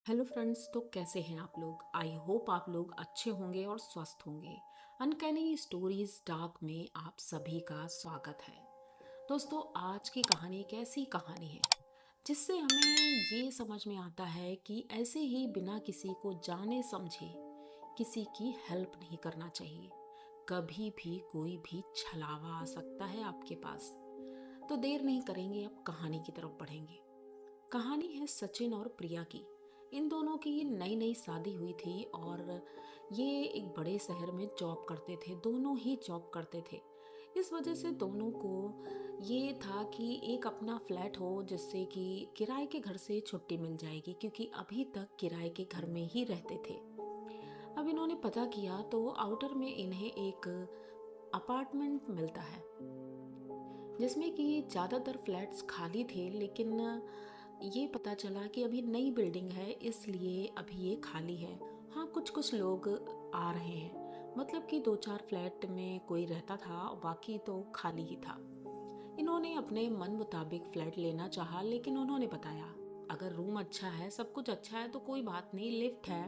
Hello friends, तो कैसे हैं आप लोग। आई होप आप लोग अच्छे होंगे और स्वस्थ होंगे। अनकैनी स्टोरीज डार्क में आप सभी का स्वागत है। दोस्तों, आज की कहानी एक ऐसी कहानी है जिससे हमें ये समझ में आता है कि ऐसे ही बिना किसी को जाने समझे किसी की हेल्प नहीं करना चाहिए। कभी भी कोई भी छलावा आ सकता है आपके पास। तो देर नहीं करेंगे, अब कहानी की तरफ बढ़ेंगे। कहानी है सचिन और प्रिया की। इन दोनों की नई नई शादी हुई थी और ये एक बड़े शहर में जॉब करते थे। दोनों ही जॉब करते थे। इस वजह से दोनों को ये था कि एक अपना फ्लैट हो जिससे कि किराए के घर से छुट्टी मिल जाएगी, क्योंकि अभी तक किराए के घर में ही रहते थे। अब इन्होंने पता किया तो आउटर में इन्हें एक अपार्टमेंट मिलता है जिसमें कि ज़्यादातर फ्लैट्स खाली थे, लेकिन ये पता चला कि अभी नई बिल्डिंग है इसलिए अभी ये खाली है। हाँ, कुछ कुछ लोग आ रहे हैं, मतलब कि दो चार फ्लैट में कोई रहता था और बाकी तो खाली ही था। इन्होंने अपने मन मुताबिक फ्लैट लेना चाहा, लेकिन उन्होंने बताया अगर रूम अच्छा है, सब कुछ अच्छा है तो कोई बात नहीं, लिफ्ट है।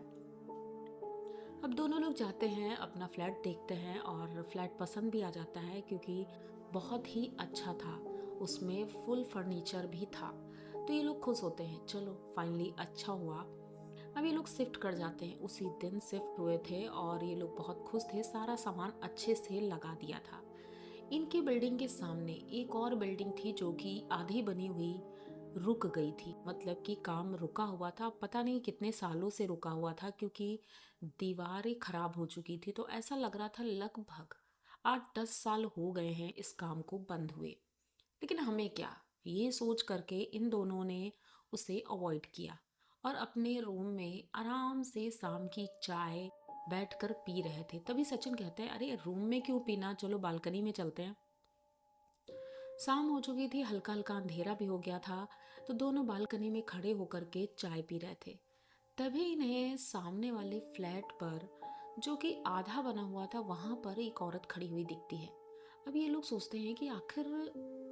अब दोनों लोग जाते हैं, अपना फ्लैट देखते हैं और फ्लैट पसंद भी आ जाता है क्योंकि बहुत ही अच्छा था। उसमें फुल फर्नीचर भी था। तो ये लोग खुश होते हैं, चलो फाइनली अच्छा हुआ। अब ये लोग शिफ्ट कर जाते हैं। उसी दिन शिफ्ट हुए थे और ये लोग बहुत खुश थे, सारा सामान अच्छे से लगा दिया था। इनकी बिल्डिंग के सामने एक और बिल्डिंग थी जो कि आधी बनी हुई रुक गई थी, मतलब कि काम रुका हुआ था। पता नहीं कितने सालों से रुका हुआ था क्योंकि दीवारें खराब हो चुकी थी। तो ऐसा लग रहा था लगभग 8-10 साल हो गए हैं इस काम को बंद हुए। लेकिन हमें क्या, ये सोच करके इन दोनों ने उसे अवॉइड किया और अपने रूम में आराम से शाम की चाय बैठकर पी रहे थे। तभी सचिन कहते हैं, अरे रूम में क्यों पीना, चलो बालकनी में चलते हैं। शाम हो चुकी थी, हल्का हल्का अंधेरा भी हो गया था। तो दोनों बालकनी में खड़े होकर के चाय पी रहे थे। तभी इन्हें सामने वाले फ्लैट पर, जो कि आधा बना हुआ था, वहां पर एक औरत खड़ी हुई दिखती है। अब ये लोग सोचते हैं कि आखिर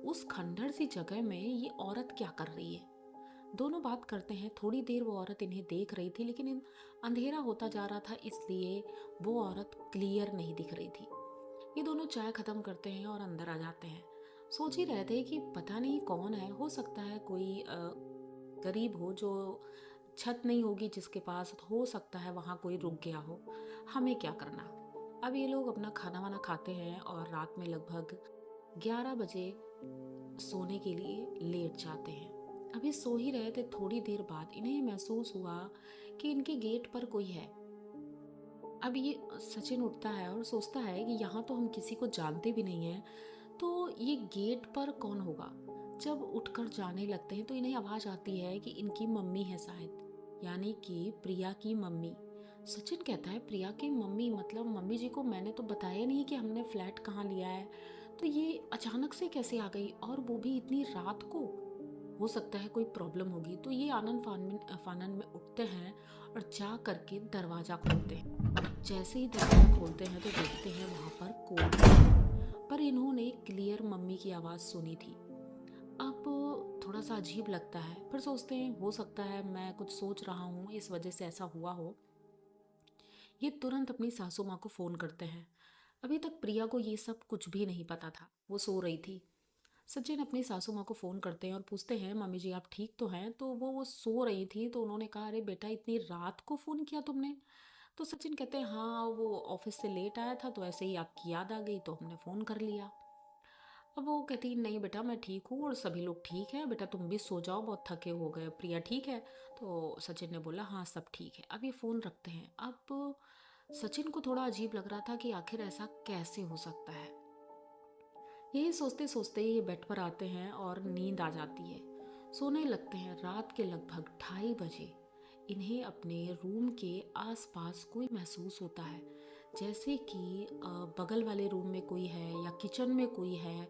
उस खंडर सी जगह में ये औरत क्या कर रही है। दोनों बात करते हैं। थोड़ी देर वो औरत इन्हें देख रही थी, लेकिन अंधेरा होता जा रहा था इसलिए वो औरत क्लियर नहीं दिख रही थी। ये दोनों चाय खत्म करते हैं और अंदर आ जाते हैं। सोच ही रहे थे कि पता नहीं कौन है, हो सकता है कोई गरीब हो जो छत नहीं होगी जिसके पास, हो सकता है वहाँ कोई रुक गया हो। हमें क्या करना। अब ये लोग अपना खाना वाना खाते हैं और रात में लगभग 11 बजे सोने के लिए लेट जाते हैं। अभी सो ही रहे थे, थोड़ी देर बाद इन्हें महसूस हुआ कि इनके गेट पर कोई है। अब ये सचिन उठता है और सोचता है कि यहाँ तो हम किसी को जानते भी नहीं हैं, तो ये गेट पर कौन होगा। जब उठकर जाने लगते हैं तो इन्हें आवाज़ आती है कि इनकी मम्मी है शायद, यानी कि प्रिया की मम्मी। सचिन कहता है, प्रिया की मम्मी मतलब मम्मी जी को मैंने तो बताया नहीं कि हमने फ्लैट कहाँ लिया है, तो ये अचानक से कैसे आ गई और वो भी इतनी रात को। हो सकता है कोई प्रॉब्लम होगी। तो ये आनन फानन में उठते हैं और जा करके दरवाज़ा खोलते हैं। जैसे ही दरवाज़ा खोलते हैं तो देखते हैं वहाँ पर कोई नहीं। पर इन्होंने क्लियर मम्मी की आवाज़ सुनी थी। अब थोड़ा सा अजीब लगता है, फिर सोचते हैं हो सकता है मैं कुछ सोच रहा हूँ इस वजह से ऐसा हुआ हो। ये तुरंत अपनी सासू माँ को फ़ोन करते हैं। अभी तक प्रिया को ये सब कुछ भी नहीं पता था, वो सो रही थी। सचिन अपनी सासू माँ को फ़ोन करते हैं और पूछते हैं, मम्मी जी आप ठीक तो हैं। तो वो सो रही थी। तो उन्होंने कहा, अरे बेटा इतनी रात को फ़ोन किया तुमने। तो सचिन कहते हैं, हाँ वो ऑफिस से लेट आया था तो ऐसे ही आपकी याद आ गई तो हमने फ़ोन कर लिया। अब वो कहती, नहीं बेटा मैं ठीक हूँ और सभी लोग ठीक हैं, बेटा तुम भी सो जाओ, बहुत थके हो गए। प्रिया ठीक है। तो सचिन ने बोला, हाँ सब ठीक है। अब ये फ़ोन रखते हैं। अब सचिन को थोड़ा अजीब लग रहा था कि आखिर ऐसा कैसे हो सकता है। यही सोचते सोचते ये बेड पर आते हैं और नींद आ जाती है। सोने लगते हैं। रात के लगभग 2:30 बजे इन्हें अपने रूम के आसपास कोई महसूस होता है, जैसे कि बगल वाले रूम में कोई है या किचन में कोई है।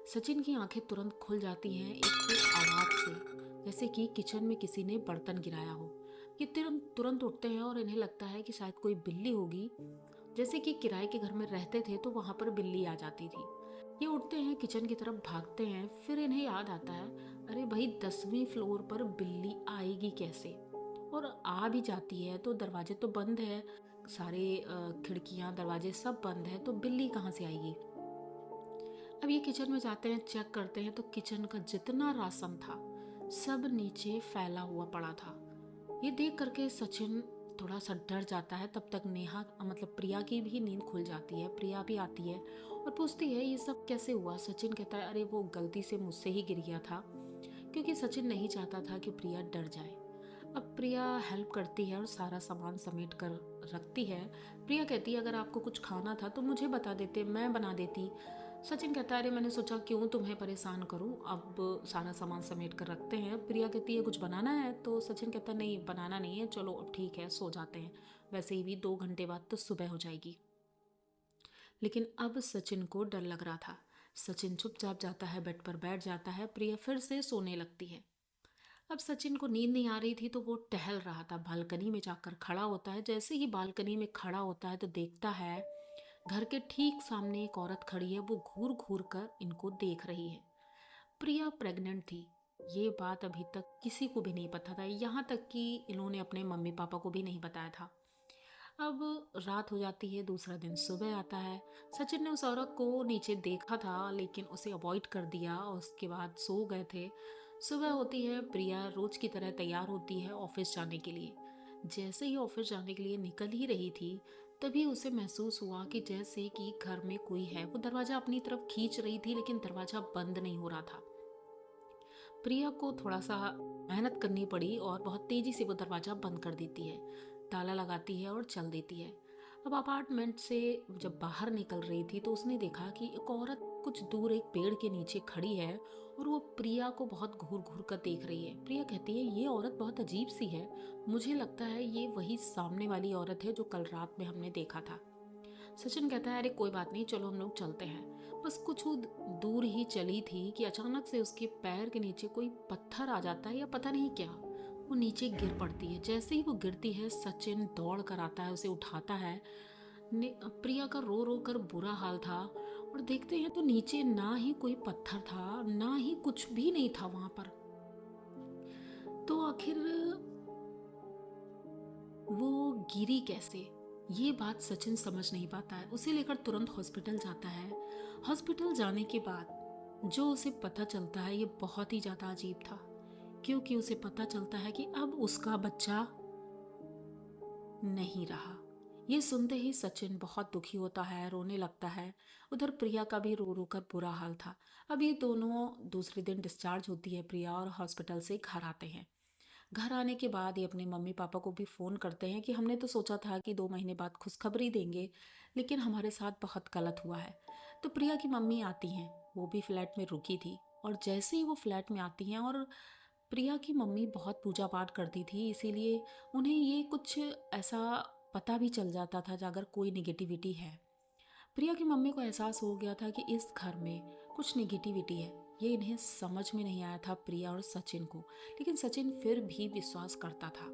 सचिन की आंखें तुरंत खुल जाती हैं एक आवाज़ से, जैसे कि किचन में किसी ने बर्तन गिराया हो। ये तुरंत तुरंत उठते हैं और इन्हें लगता है कि शायद कोई बिल्ली होगी। जैसे कि किराए के घर में रहते थे तो वहाँ पर बिल्ली आ जाती थी। ये उठते हैं, किचन की तरफ भागते हैं। फिर इन्हें याद आता है, अरे भाई 10वीं फ्लोर पर बिल्ली आएगी कैसे। और आ भी जाती है तो दरवाजे तो बंद है, सारे खिड़कियाँ दरवाजे सब बंद है, तो बिल्ली कहाँ से आएगी। अब ये किचन में जाते हैं, चेक करते हैं तो किचन का जितना राशन था सब नीचे फैला हुआ पड़ा था। ये देख करके सचिन थोड़ा सा डर जाता है। तब तक नेहा मतलब प्रिया की भी नींद खुल जाती है। प्रिया भी आती है और पूछती है ये सब कैसे हुआ। सचिन कहता है अरे वो गलती से मुझसे ही गिर गया था, क्योंकि सचिन नहीं चाहता था कि प्रिया डर जाए। अब प्रिया हेल्प करती है और सारा सामान समेट कर रखती है। प्रिया कहती है अगर आपको कुछ खाना था तो मुझे बता देते, मैं बना देती। सचिन कहता है अरे मैंने सोचा क्यों तुम्हें परेशान करूं, अब सारा सामान समेट कर रखते हैं। प्रिया कहती है कुछ बनाना है, तो सचिन कहता है नहीं बनाना नहीं है, चलो अब ठीक है सो जाते हैं, वैसे ही भी 2 घंटे बाद तो सुबह हो जाएगी। लेकिन अब सचिन को डर लग रहा था। सचिन चुपचाप जाता है, बेड पर बैठ जाता है। प्रिया फिर से सोने लगती है। अब सचिन को नींद नहीं आ रही थी तो वो टहल रहा था, बालकनी में जाकर खड़ा होता है। जैसे ही बालकनी में खड़ा होता है तो देखता है घर के ठीक सामने एक औरत खड़ी है। वो घूर घूर कर इनको देख रही है। प्रिया प्रेग्नेंट थी, ये बात अभी तक किसी को भी नहीं पता था, यहाँ तक कि इन्होंने अपने मम्मी पापा को भी नहीं बताया था। अब रात हो जाती है, दूसरा दिन सुबह आता है। सचिन ने उस औरत को नीचे देखा था लेकिन उसे अवॉइड कर दिया और उसके बाद सो गए थे। सुबह होती है, प्रिया रोज की तरह तैयार होती है ऑफिस जाने के लिए। जैसे ही ऑफिस जाने के लिए निकल ही रही थी तभी उसे महसूस हुआ कि जैसे कि घर में कोई है। वो दरवाज़ा अपनी तरफ खींच रही थी लेकिन दरवाज़ा बंद नहीं हो रहा था। प्रिया को थोड़ा सा मेहनत करनी पड़ी और बहुत तेज़ी से वो दरवाज़ा बंद कर देती है, ताला लगाती है और चल देती है। अब अपार्टमेंट से जब बाहर निकल रही थी तो उसने देखा कि एक औरत कुछ दूर एक पेड़ के नीचे खड़ी है और वो प्रिया को बहुत घूर घूर कर देख रही है। प्रिया कहती है ये औरत बहुत अजीब सी है, मुझे लगता है ये वही सामने वाली औरत है जो कल रात में हमने देखा था। सचिन कहता है अरे कोई बात नहीं, चलो हम लोग चलते हैं। बस कुछ दूर ही चली थी कि अचानक से उसके पैर के नीचे कोई पत्थर आ जाता है या पता नहीं क्या, वो नीचे गिर पड़ती है। जैसे ही वो गिरती है सचिन दौड़ कर आता है, उसे उठाता है। प्रिया का रो रो कर बुरा हाल था और देखते हैं तो नीचे ना ही कोई पत्थर था ना ही कुछ भी नहीं था वहां पर। तो आखिर वो गिरी कैसे, ये बात सचिन समझ नहीं पाता है। उसे लेकर तुरंत हॉस्पिटल जाता है। हॉस्पिटल जाने के बाद जो उसे पता चलता है ये बहुत ही ज़्यादा अजीब था, क्योंकि उसे पता चलता है कि अब उसका बच्चा नहीं रहा। ये सुनते ही सचिन बहुत दुखी होता है, रोने लगता है। उधर प्रिया का भी रो रो कर बुरा हाल था। अब ये दोनों दूसरे दिन डिस्चार्ज होती है प्रिया और हॉस्पिटल से घर आते हैं। घर आने के बाद ये अपने मम्मी पापा को भी फ़ोन करते हैं कि हमने तो सोचा था कि 2 महीने बाद खुशखबरी देंगे, लेकिन हमारे साथ बहुत गलत हुआ है। तो प्रिया की मम्मी आती हैं, वो भी फ्लैट में रुकी थी। और जैसे ही वो फ्लैट में आती हैं, और प्रिया की मम्मी बहुत पूजा पाठ करती थी इसीलिए उन्हें ये कुछ ऐसा पता भी चल जाता था अगर कोई निगेटिविटी है। प्रिया की मम्मी को एहसास हो गया था कि इस घर में कुछ निगेटिविटी है। ये इन्हें समझ में नहीं आया था प्रिया और सचिन को, लेकिन सचिन फिर भी विश्वास करता था।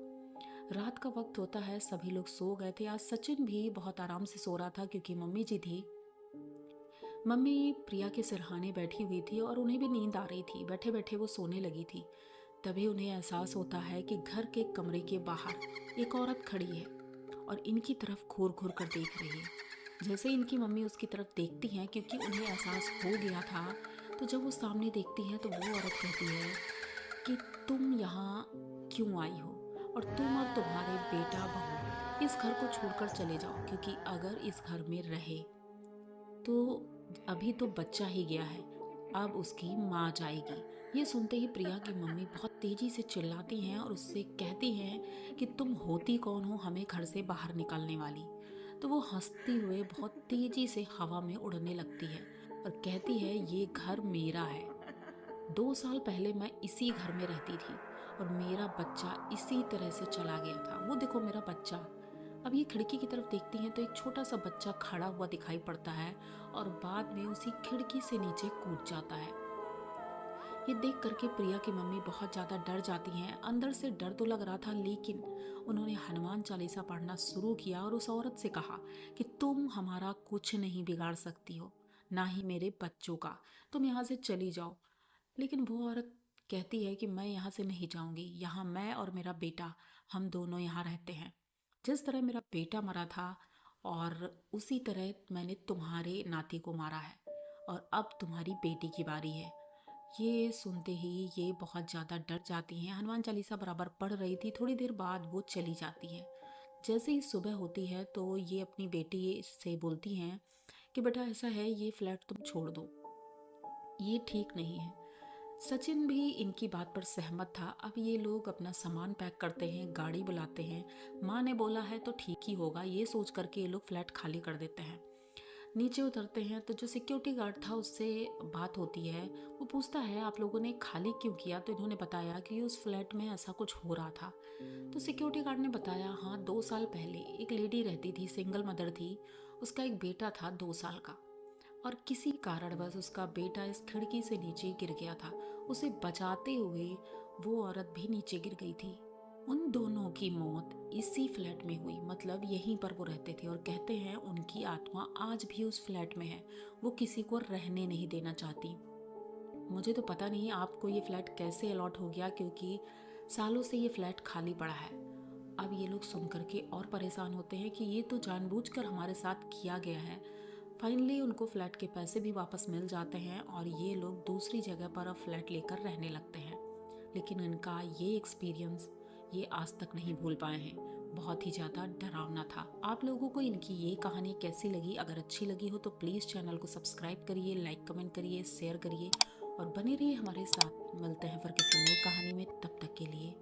रात का वक्त होता है, सभी लोग सो गए थे। आज सचिन भी बहुत आराम से सो रहा था क्योंकि मम्मी जी थी। मम्मी प्रिया के सिरहाने बैठी हुई थी और उन्हें भी नींद आ रही थी। बैठे बैठे वो सोने लगी थी। तभी उन्हें एहसास होता है कि घर के कमरे के बाहर एक औरत खड़ी है और इनकी तरफ घूर घूर कर देख रही है। जैसे इनकी मम्मी उसकी तरफ देखती हैं, क्योंकि उन्हें एहसास हो गया था, तो जब वो सामने देखती हैं तो वो औरत कहती है कि तुम यहाँ क्यों आई हो, और तुम और तुम्हारे बेटा बहू इस घर को छोड़कर चले जाओ, क्योंकि अगर इस घर में रहे तो अभी तो बच्चा ही गया है, अब उसकी माँ जाएगी। ये सुनते ही प्रिया की मम्मी बहुत तेजी से चिल्लाती हैं और उससे कहती हैं कि तुम होती कौन हो हमें घर से बाहर निकालने वाली। तो वो हंसती हुए बहुत तेजी से हवा में उड़ने लगती है और कहती है ये घर मेरा है। 2 साल पहले मैं इसी घर में रहती थी और मेरा बच्चा इसी तरह से चला गया था। वो देखो मेरा बच्चा। अब ये खिड़की की तरफ देखती हैं तो एक छोटा सा बच्चा खड़ा हुआ दिखाई पड़ता है और बाद में उसी खिड़की से नीचे कूद जाता है। ये देख करके प्रिया की मम्मी बहुत ज़्यादा डर जाती हैं। अंदर से डर तो लग रहा था, लेकिन उन्होंने हनुमान चालीसा पढ़ना शुरू किया और उस औरत से कहा कि तुम हमारा कुछ नहीं बिगाड़ सकती हो, ना ही मेरे बच्चों का, तुम यहाँ से चली जाओ। लेकिन वो औरत कहती है कि मैं यहाँ से नहीं जाऊँगी, यहाँ मैं और मेरा बेटा हम दोनों यहाँ रहते हैं। जिस तरह मेरा बेटा मरा था और उसी तरह मैंने तुम्हारे नाती को मारा है और अब तुम्हारी बेटी की बारी है। ये सुनते ही ये बहुत ज़्यादा डर जाती हैं। हनुमान चालीसा बराबर पढ़ रही थी, थोड़ी देर बाद वो चली जाती हैं। जैसे ही सुबह होती है तो ये अपनी बेटी से बोलती हैं कि बेटा ऐसा है, ये फ्लैट तुम छोड़ दो, ये ठीक नहीं है। सचिन भी इनकी बात पर सहमत था। अब ये लोग अपना सामान पैक करते हैं, गाड़ी बुलाते हैं। माँ ने बोला है तो ठीक ही होगा, ये सोच करके ये लोग फ्लैट खाली कर देते हैं। नीचे उतरते हैं तो जो सिक्योरिटी गार्ड था उससे बात होती है। वो पूछता है आप लोगों ने खाली क्यों किया, तो इन्होंने बताया कि उस फ्लैट में ऐसा कुछ हो रहा था। तो सिक्योरिटी गार्ड ने बताया हाँ, 2 साल पहले एक लेडी रहती थी, सिंगल मदर थी, उसका एक बेटा था 2 साल का, और किसी कारण बस उसका बेटा इस खिड़की से नीचे गिर गया था। उसे बचाते हुए वो औरत भी नीचे गिर गई थी। उन दोनों की मौत इसी फ्लैट में हुई, मतलब यहीं पर वो रहते थे। और कहते हैं उनकी आत्मा आज भी उस फ्लैट में है, वो किसी को रहने नहीं देना चाहती। मुझे तो पता नहीं आपको ये फ्लैट कैसे अलॉट हो गया, क्योंकि सालों से ये फ्लैट खाली पड़ा है। अब ये लोग सुन करके और परेशान होते हैं कि ये तो जानबूझकर हमारे साथ किया गया है। फाइनली उनको फ्लैट के पैसे भी वापस मिल जाते हैं और ये लोग दूसरी जगह पर अब फ्लैट लेकर रहने लगते हैं। लेकिन इनका ये एक्सपीरियंस ये आज तक नहीं भूल पाए हैं। बहुत ही ज़्यादा डरावना था। आप लोगों को इनकी ये कहानी कैसी लगी? अगर अच्छी लगी हो तो प्लीज़ चैनल को सब्सक्राइब करिए, लाइक कमेंट करिए, शेयर करिए और बने रहिए हमारे साथ। मिलते हैं फिर किसी नई कहानी में, तब तक के लिए